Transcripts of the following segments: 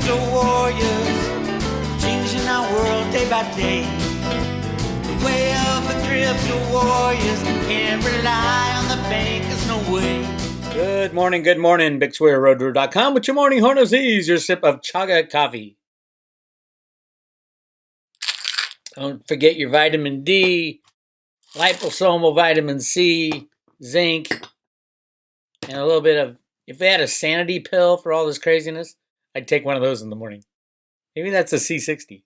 crypto warriors, changing our world day by day. The way of the crypto warriors, can't rely on the bankers, no way. Good morning, Bix Weir, roadroo.com with your morning horn of Z's, your sip of chaga coffee. Don't forget your vitamin D, liposomal vitamin C, zinc, and a little bit of, if they had a sanity pill for all this craziness, I'd take one of those in the morning. Maybe that's a C60.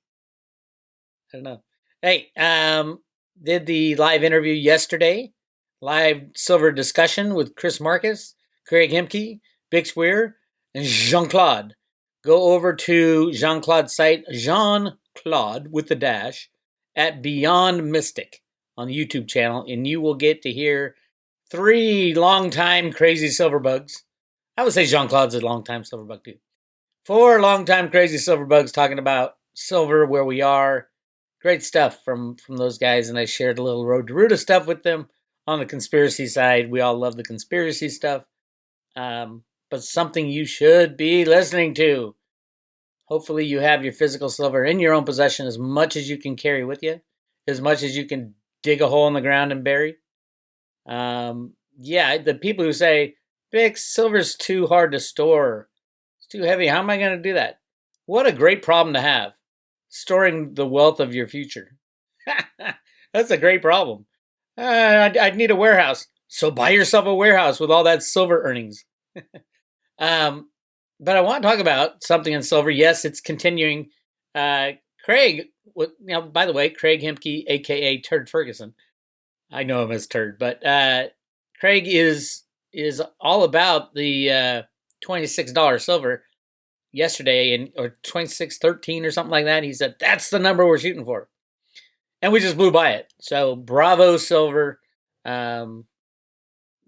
I don't know. Hey, did the live interview yesterday, live silver discussion with Chris Marcus, Craig Hemke, Bix Weir, and Jean-Claude. Go over to Jean-Claude's site, Jean-Claude with the dash, at Beyond Mystic on the YouTube channel, and you will get to hear 3 longtime crazy silverbugs. I would say Jean-Claude's a longtime silverbug too. 4 longtime crazy silverbugs talking about silver, where we are. Great stuff from those guys, and I shared a little Road to Ruta stuff with them on the conspiracy side. We all love the conspiracy stuff, but something you should be listening to. Hopefully you have your physical silver in your own possession as much as you can carry with you, as much as you can dig a hole in the ground and bury. The people who say, Bix, silver's too hard to store, it's too heavy, how am I going to do that? What a great problem to have. Storing the wealth of your future. That's a great problem. I'd need a warehouse. So buy yourself a warehouse with all that silver earnings. But I want to talk about something in silver. Yes, it's continuing. Craig, by the way, Craig Hemke, a.k.a. Turd Ferguson. I know him as Turd, but Craig is all about the $26 silver. Yesterday, or 26.13 or something like that, he said that's the number we're shooting for, and we just blew by it. So bravo, silver. I'm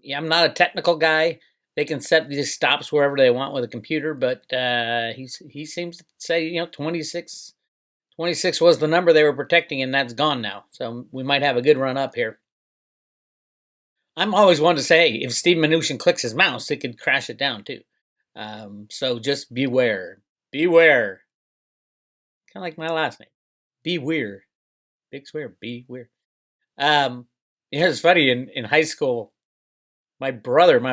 not a technical guy. They can set these stops wherever they want with a computer, but he seems to say 26 was the number they were protecting, and that's gone now. So we might have a good run up here. I'm always one to say, if Steve Mnuchin clicks his mouse, it could crash it down too. So just beware. Beware. Kind of like my last name. Be Weir. Bix Weir. Be Weir. It's funny, in high school, my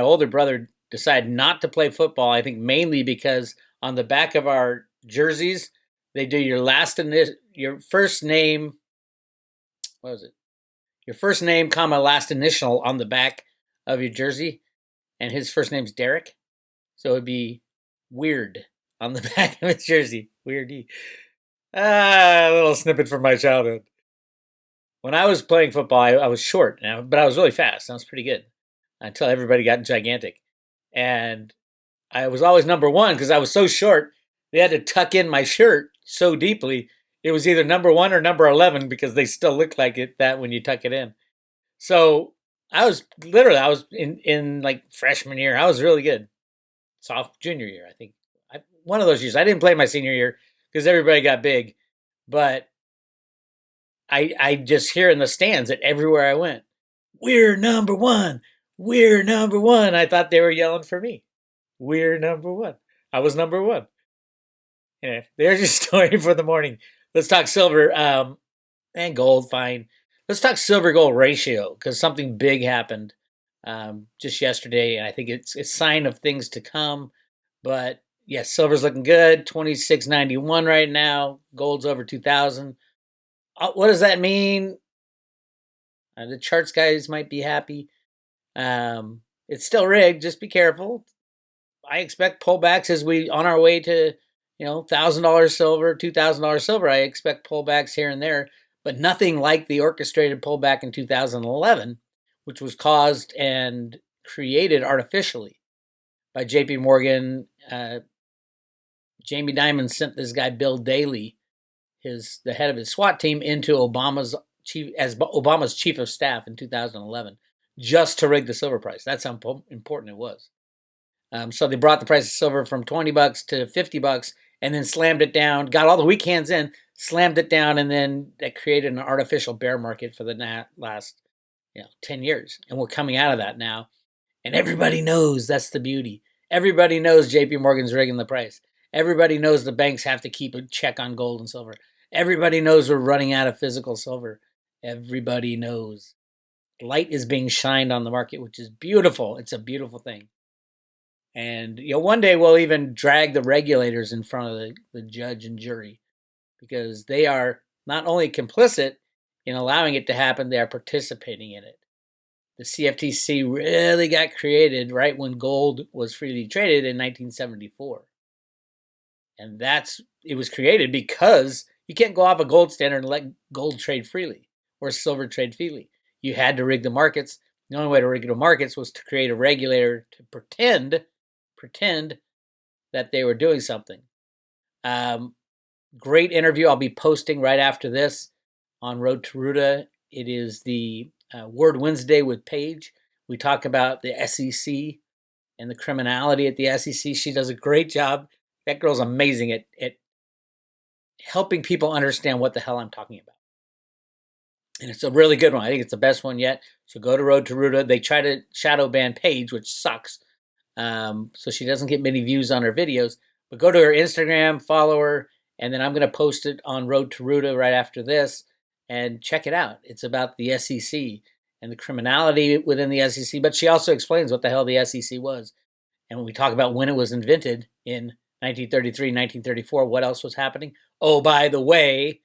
older brother, decided not to play football, I think mainly because on the back of our jerseys, they do your first name, what was it? Your first name, comma, last initial on the back of your jersey, and his first name's Derek. So it would be Weird on the back of his jersey. Weirdy. A little snippet from my childhood. When I was playing football, I was short, but I was really fast. I was pretty good until everybody got gigantic. And I was always number 1 because I was so short. They had to tuck in my shirt so deeply. It was either number 1 or number 11 because they still look like that when you tuck it in. So I was in like freshman year. I was really good. Junior year, I think. One of those years. I didn't play my senior year because everybody got big. But I just hear in the stands that everywhere I went, we're number 1. We're number 1. I thought they were yelling for me. We're number 1. I was number 1. There's your story for the morning. Let's talk silver and gold, fine. Let's talk silver-gold ratio because something big happened just yesterday, and I think it's a sign of things to come. But yes, silver's looking good, $26.91 right now. Gold's over 2,000. What does that mean? The charts guys might be happy. It's still rigged. Just be careful. I expect pullbacks as we on our way to $1,000 silver, $2,000 silver. I expect pullbacks here and there, but nothing like the orchestrated pullback in 2011. Which was caused and created artificially by J.P. Morgan. Jamie Dimon sent this guy, Bill Daley, the head of his SWAT team, into Obama's chief of staff in 2011, just to rig the silver price. That's how important it was. So they brought the price of silver from $20 to $50 and then slammed it down, got all the weak hands in, slammed it down, and then that created an artificial bear market for the last 10 years. And we're coming out of that now. And everybody knows that's the beauty. Everybody knows JP Morgan's rigging the price. Everybody knows the banks have to keep a check on gold and silver. Everybody knows we're running out of physical silver. Everybody knows. Light is being shined on the market, which is beautiful. It's a beautiful thing. And one day we'll even drag the regulators in front of the judge and jury, because they are not only complicit in allowing it to happen, they are participating in it. The CFTC really got created right when gold was freely traded in 1974. And it was created because you can't go off a gold standard and let gold trade freely or silver trade freely. You had to rig the markets. The only way to rig the markets was to create a regulator to pretend that they were doing something. Great interview I'll be posting right after this on Road to Ruta. It is the Word Wednesday with Paige. We talk about the SEC and the criminality at the SEC. She does a great job. That girl's amazing at helping people understand what the hell I'm talking about. And it's a really good one. I think it's the best one yet. So go to Road to Ruta. They try to shadow ban Paige, which sucks. So she doesn't get many views on her videos. But go to her Instagram, follow her, and then I'm going to post it on Road to Ruta right after this. And check it out. It's about the SEC and the criminality within the SEC. But she also explains what the hell the SEC was. And when we talk about when it was invented in 1933, 1934, what else was happening? Oh, by the way,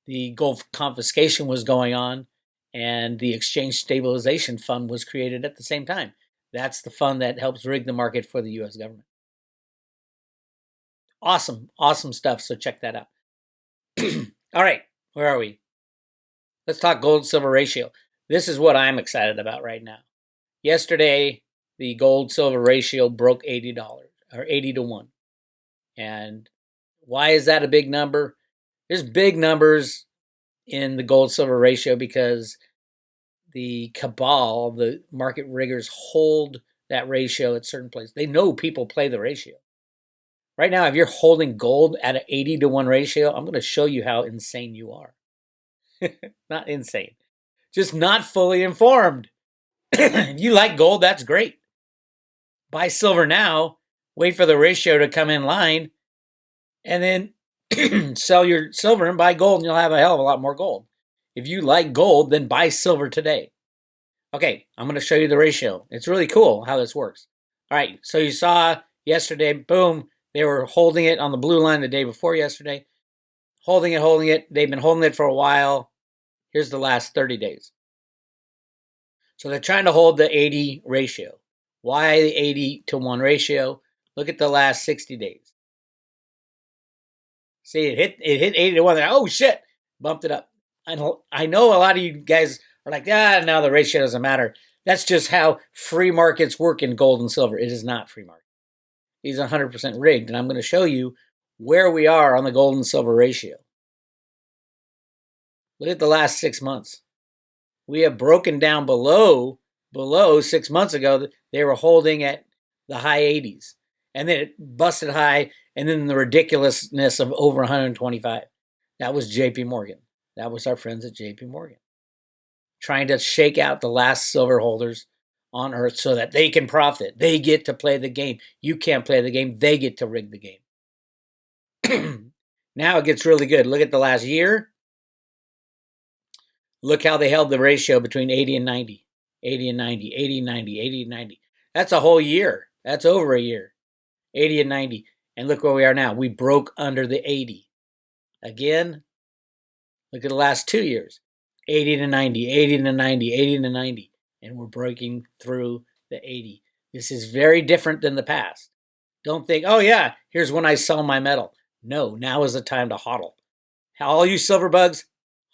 the gold confiscation was going on, and the Exchange Stabilization Fund was created at the same time. That's the fund that helps rig the market for the U.S. government. Awesome, awesome stuff. So check that out. All right, where are we? Let's talk gold-silver ratio. This is what I'm excited about right now. Yesterday, the gold-silver ratio broke $80, or 80 to 1. And why is that a big number? There's big numbers in the gold-silver ratio because the cabal, the market riggers, hold that ratio at certain places. They know people play the ratio. Right now, if you're holding gold at an 80 to 1 ratio, I'm going to show you how insane you are. Not insane, just not fully informed. If you like gold, that's great. Buy silver now, wait for the ratio to come in line, and then sell your silver and buy gold, and you'll have a hell of a lot more gold. If you like gold, then buy silver today. Okay, I'm going to show you the ratio. It's really cool how this works. All right, so you saw yesterday, boom, they were holding it on the blue line the day before yesterday. Holding it. They've been holding it for a while. Here's the last 30 days. So they're trying to hold the 80 ratio. Why the 80 to 1 ratio? Look at the last 60 days. See, it hit 80 to 1. Oh, shit. Bumped it up. I know a lot of you guys are like, now the ratio doesn't matter. That's just how free markets work in gold and silver. It is not free market. It's 100% rigged. And I'm going to show you where we are on the gold and silver ratio. Look at the last 6 months. We have broken down below 6 months ago. They were holding at the high 80s. And then it busted high, and then the ridiculousness of over 125. That was JP Morgan. That was our friends at JP Morgan. Trying to shake out the last silver holders on earth so that they can profit. They get to play the game. You can't play the game. They get to rig the game. Now it gets really good. Look at the last year. Look how they held the ratio between 80 and 90. 80 and 90, 80 and 90, 80 and 90. That's a whole year. That's over a year. 80 and 90. And look where we are now. We broke under the 80. Again, look at the last 2 years. 80 to 90, 80 to 90, 80 to 90. And we're breaking through the 80. This is very different than the past. Don't think, oh yeah, here's when I sell my metal. No, now is the time to hodl. All you silver bugs,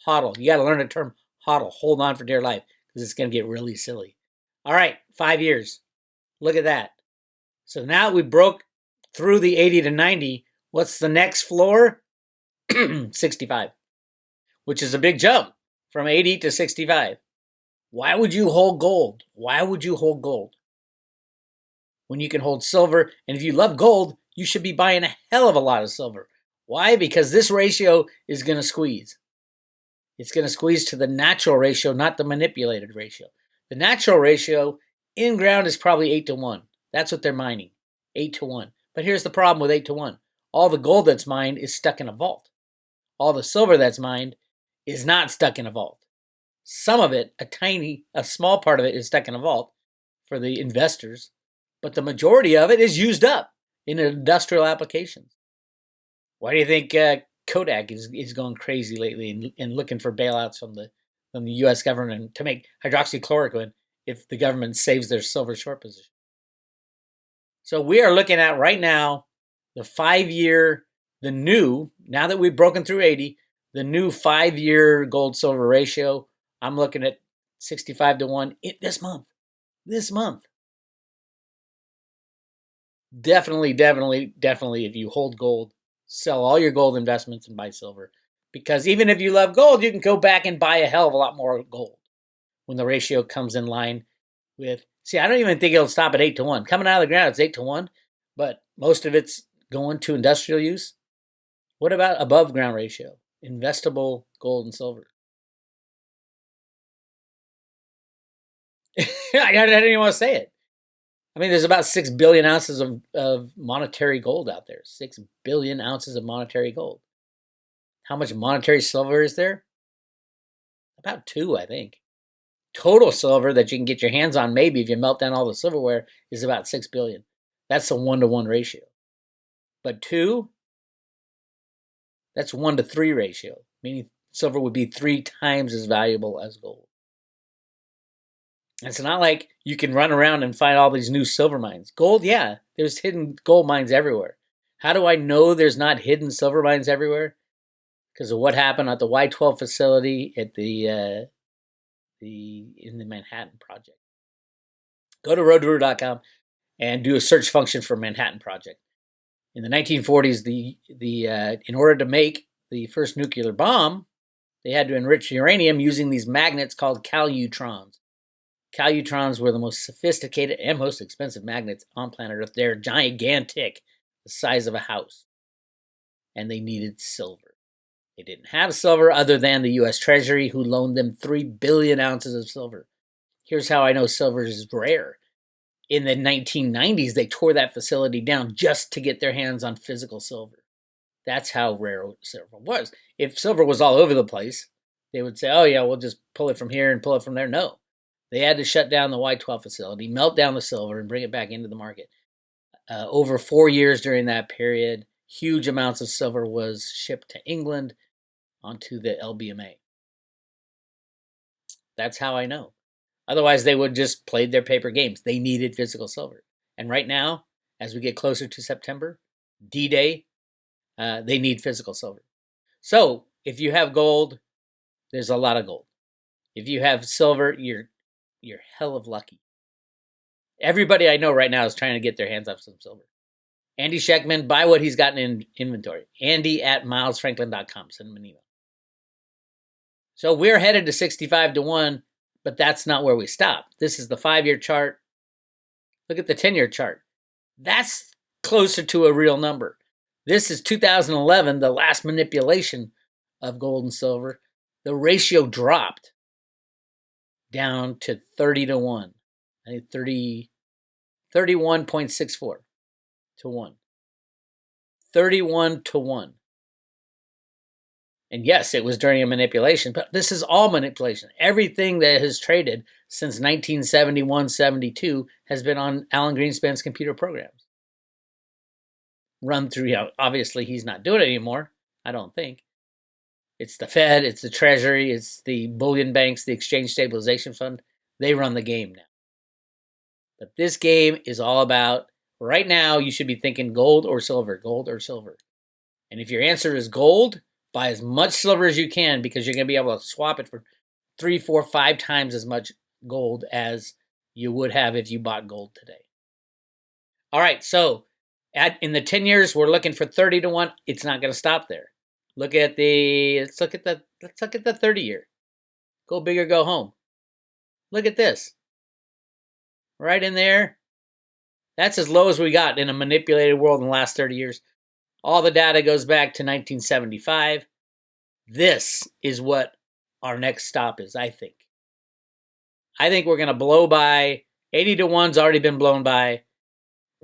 hodl. You got to learn the term hodl. Hold on for dear life because it's going to get really silly. All right, 5 years. Look at that. So now we broke through the 80 to 90. What's the next floor? 65, which is a big jump from 80 to 65. Why would you hold gold? Why would you hold gold when you can hold silver? And if you love gold, you should be buying a hell of a lot of silver. Why? Because this ratio is going to squeeze. It's going to squeeze to the natural ratio, not the manipulated ratio. The natural ratio in ground is probably 8 to 1. That's what they're mining, 8 to 1. But here's the problem with 8 to 1. All the gold that's mined is stuck in a vault. All the silver that's mined is not stuck in a vault. Some of it, a small part of it is stuck in a vault for the investors, but the majority of it is used up in industrial applications. Why do you think Kodak is going crazy lately and looking for bailouts from the U.S. government to make hydroxychloroquine if the government saves their silver short position? So we are looking at right now the 5-year, now that we've broken through 80, the new 5-year gold silver ratio. I'm looking at 65 to 1 this month. This month. Definitely, if you hold gold, sell all your gold investments and buy silver. Because even if you love gold, you can go back and buy a hell of a lot more gold when the ratio comes in line with. See, I don't even think it'll stop at 8 to 1. Coming out of the ground, it's 8 to 1, but most of it's going to industrial use. What about above ground ratio? Investable gold and silver. I don't even want to say it. I mean, there's about 6 billion ounces of monetary gold out there. 6 billion ounces of monetary gold. How much monetary silver is there? About 2, I think. Total silver that you can get your hands on, maybe if you melt down all the silverware, is about 6 billion. That's a 1-to-1 ratio. But 2, that's 1-to-3 ratio, meaning silver would be 3 times as valuable as gold. It's not like you can run around and find all these new silver mines. Gold, yeah, there's hidden gold mines everywhere. How do I know there's not hidden silver mines everywhere? Because of what happened at the Y12 facility at in the Manhattan Project. Go to roadrunner.com and do a search function for Manhattan Project. In the 1940s, in order to make the first nuclear bomb, they had to enrich uranium using these magnets called calutrons. Calutrons were the most sophisticated and most expensive magnets on planet Earth. They're gigantic, the size of a house. And they needed silver. They didn't have silver other than the U.S. Treasury, who loaned them 3 billion ounces of silver. Here's how I know silver is rare. In the 1990s, they tore that facility down just to get their hands on physical silver. That's how rare silver was. If silver was all over the place, they would say, oh yeah, we'll just pull it from here and pull it from there. No. They had to shut down the Y12 facility, melt down the silver, and bring it back into the market. Over 4 years during that period, huge amounts of silver was shipped to England onto the LBMA. That's how I know. Otherwise, they would just play their paper games. They needed physical silver. And right now, as we get closer to September, D-Day, they need physical silver. So if you have gold, there's a lot of gold. If you have silver, you're hell of lucky. Everybody I know right now is trying to get their hands on some silver. Andy Scheckman, buy what he's gotten in inventory. Andy@milesfranklin.com. Send him an email. So we're headed to 65 to 1, but that's not where we stop. This is the 5-year chart. Look at the 10-year chart. That's closer to a real number. This is 2011, the last manipulation of gold and silver. The ratio dropped down to 30 to 1. I think 31.64 to 1. 31 to 1. And yes, it was during a manipulation, but this is all manipulation. Everything that has traded since 1971-72 has been on Alan Greenspan's computer programs. Run through, obviously he's not doing it anymore, I don't think. It's the Fed, it's the Treasury, it's the bullion banks, the Exchange Stabilization Fund. They run the game now. But this game is all about, right now, you should be thinking gold or silver, gold or silver. And if your answer is gold, buy as much silver as you can, because you're going to be able to swap it for 3, 4, 5 times as much gold as you would have if you bought gold today. All right, so in the 10 years, we're looking for 30 to 1. It's not going to stop there. Let's look at the 30-year. Go big or go home. Look at this. Right in there. That's as low as we got in a manipulated world in the last 30 years. All the data goes back to 1975. This is what our next stop is, I think. I think we're going to blow by. 80 to 1's already been blown by.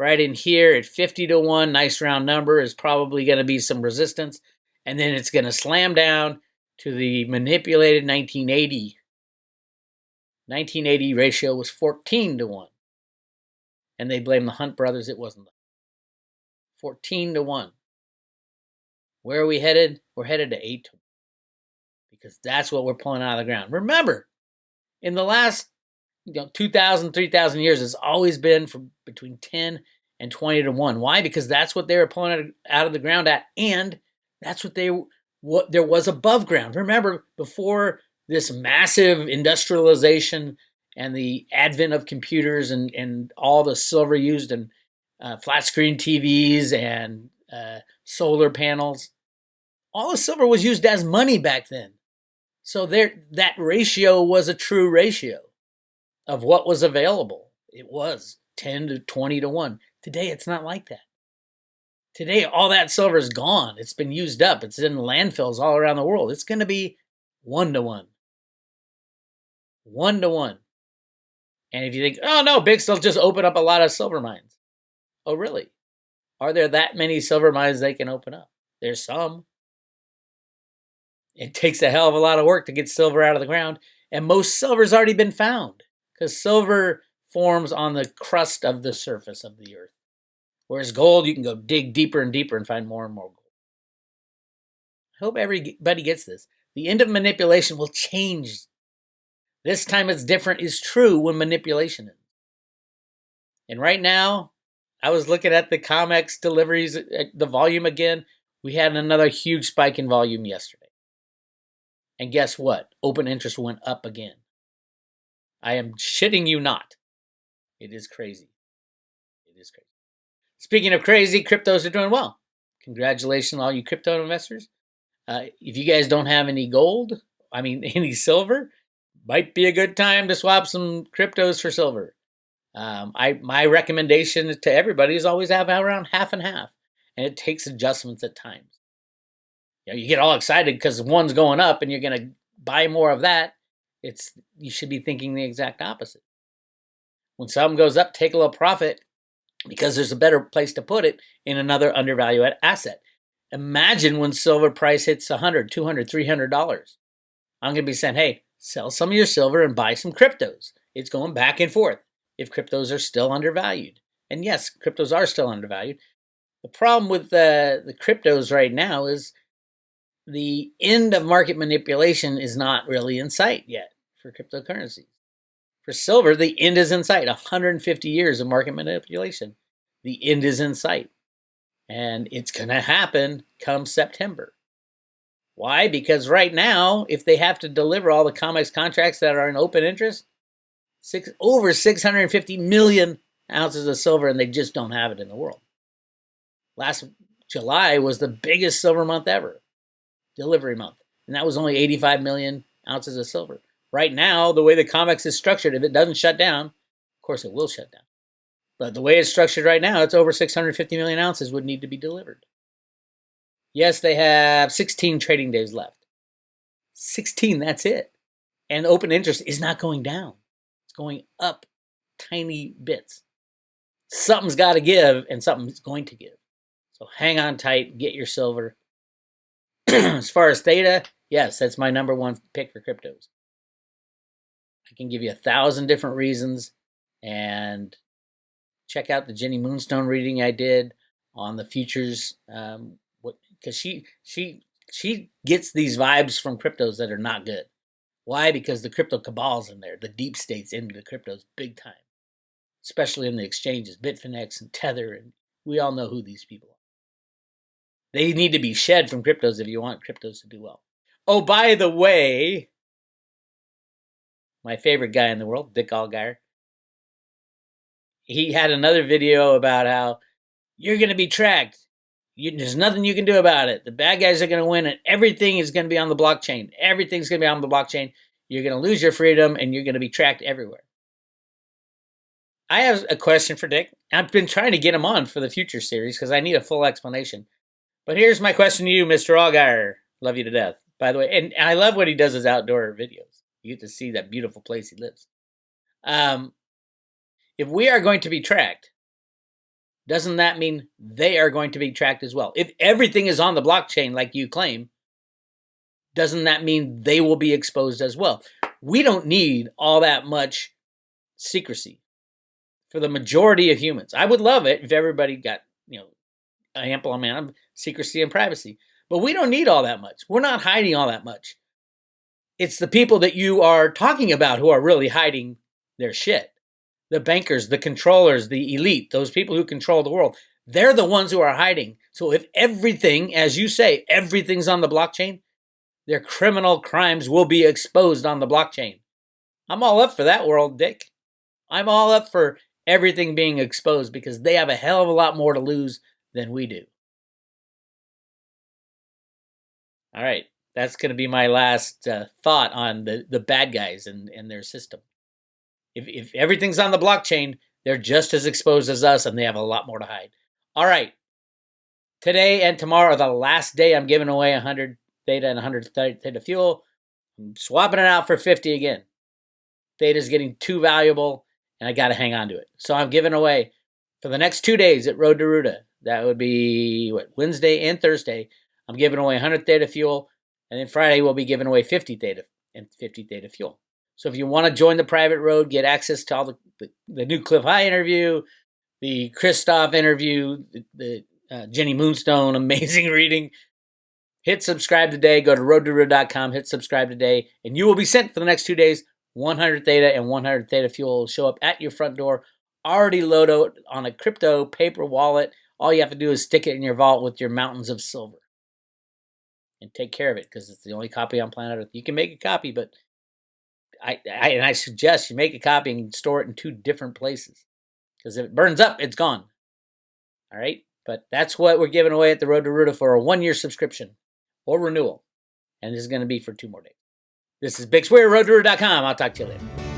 right in here at 50 to 1, nice round number, is probably going to be some resistance. And then it's going to slam down to the manipulated 1980. 1980 ratio was 14 to 1. And they blame the Hunt brothers. It wasn't. 14 to 1. Where are we headed? We're headed to 8 to 1. Because that's what we're pulling out of the ground. Remember, in the last 2,000, 3,000 years, it's always been from between 10 and 20 to 1. Why? Because that's what they were pulling out of the ground at, and that's what there was above ground. Remember, before this massive industrialization and the advent of computers and all the silver used in flat screen TVs and solar panels, all the silver was used as money back then. So that ratio was a true ratio of what was available. It was 10 to 20 to 1. Today, it's not like that. Today, all that silver is gone. It's been used up. It's in landfills all around the world. It's going to be 1 to 1. 1 to 1. And if you think, oh no, Bix will just open up a lot of silver mines. Oh, really? Are there that many silver mines they can open up? There's some. It takes a hell of a lot of work to get silver out of the ground. And most silver's already been found, because silver forms on the crust of the surface of the earth. Whereas gold, you can go dig deeper and deeper and find more and more gold. I hope everybody gets this. The end of manipulation will change. This time it's different is true when manipulation is. And right now, I was looking at the COMEX deliveries, the volume again. We had another huge spike in volume yesterday. And guess what? Open interest went up again. I am shitting you not. It is crazy. It is crazy. Speaking of crazy, cryptos are doing well. Congratulations, all you crypto investors. If you guys don't have any gold, any silver, might be a good time to swap some cryptos for silver. My recommendation to everybody is always have around half and half, and it takes adjustments at times. You get all excited because one's going up and you're going to buy more of that. You should be thinking the exact opposite. When something goes up, take a little profit because there's a better place to put it in another undervalued asset. Imagine when silver price hits $100, $200, $300. I'm going to be saying, hey, sell some of your silver and buy some cryptos. It's going back and forth if cryptos are still undervalued. And yes, cryptos are still undervalued. The problem with the cryptos right now is the end of market manipulation is not really in sight yet for cryptocurrencies. For silver, the end is in sight. 150 years of market manipulation. The end is in sight. And it's going to happen come September. Why? Because right now, if they have to deliver all the COMEX contracts that are in open interest, over 650 million ounces of silver, and they just don't have it in the world. Last July was the biggest silver month ever, delivery month. And that was only 85 million ounces of silver. Right now, the way the COMEX is structured, if it doesn't shut down, of course it will shut down. But the way it's structured right now, it's over 650 million ounces would need to be delivered. Yes, they have 16 trading days left. 16, that's it. And open interest is not going down. It's going up tiny bits. Something's got to give, and something's going to give. So hang on tight, get your silver. As far as theta, yes, that's my number one pick for cryptos. I can give you 1,000 different reasons, and check out the Jenny Moonstone reading I did on the futures, because she gets these vibes from cryptos that are not good. Why? Because the crypto cabal's in there. The deep state's into the cryptos big time, especially in the exchanges, Bitfinex and Tether, and we all know who these people are. They need to be shed from cryptos if you want cryptos to do well. Oh, by the way, my favorite guy in the world, Dick Allgaier, he had another video about how you're going to be tracked. There's nothing you can do about it. The bad guys are going to win, and everything is going to be on the blockchain. Everything's going to be on the blockchain. You're going to lose your freedom, and you're going to be tracked everywhere. I have a question for Dick. I've been trying to get him on for the future series because I need a full explanation. But here's my question to you, Mr. Allgaier. Love you to death, by the way. And I love what he does his outdoor videos. You get to see that beautiful place he lives. If we are going to be tracked, doesn't that mean they are going to be tracked as well? If everything is on the blockchain like you claim, doesn't that mean they will be exposed as well? We don't need all that much secrecy for the majority of humans. I would love it if everybody got, an ample amount of secrecy and privacy. But we don't need all that much. We're not hiding all that much. It's the people that you are talking about who are really hiding their shit. The bankers, the controllers, the elite, those people who control the world, they're the ones who are hiding. So if everything, as you say, everything's on the blockchain, their criminal crimes will be exposed on the blockchain. I'm all up for that world, Dick. I'm all up for everything being exposed because they have a hell of a lot more to lose than we do. All right, that's going to be my last thought on the bad guys and their system. If everything's on the blockchain, they're just as exposed as us and they have a lot more to hide. All right, today and tomorrow are the last day I'm giving away 100 Theta and 100 Theta fuel. I'm swapping it out for 50 again. Theta is getting too valuable, and I got to hang on to it. So I'm giving away for the next 2 days at Road to Ruta. That would be Wednesday and Thursday. I'm giving away 100 Theta fuel, and then Friday we'll be giving away 50 Theta and 50 Theta fuel. So if you want to join the private road, get access to all the new Cliff High interview, the Christoph interview, the Jenny Moonstone amazing reading, hit subscribe today. Go to roadtoruta.com, hit subscribe today, and you will be sent for the next 2 days 100 Theta and 100 Theta fuel will show up at your front door, already loaded on a crypto paper wallet. All you have to do is stick it in your vault with your mountains of silver. And take care of it because it's the only copy on planet Earth. You can make a copy, but I suggest you make a copy and store it in 2 different places. Because if it burns up, it's gone. All right? But that's what we're giving away at the Road to Ruta for a 1-year subscription or renewal. And this is going to be for 2 more days. This is Bix Weir, roadtoruta.com. I'll talk to you later.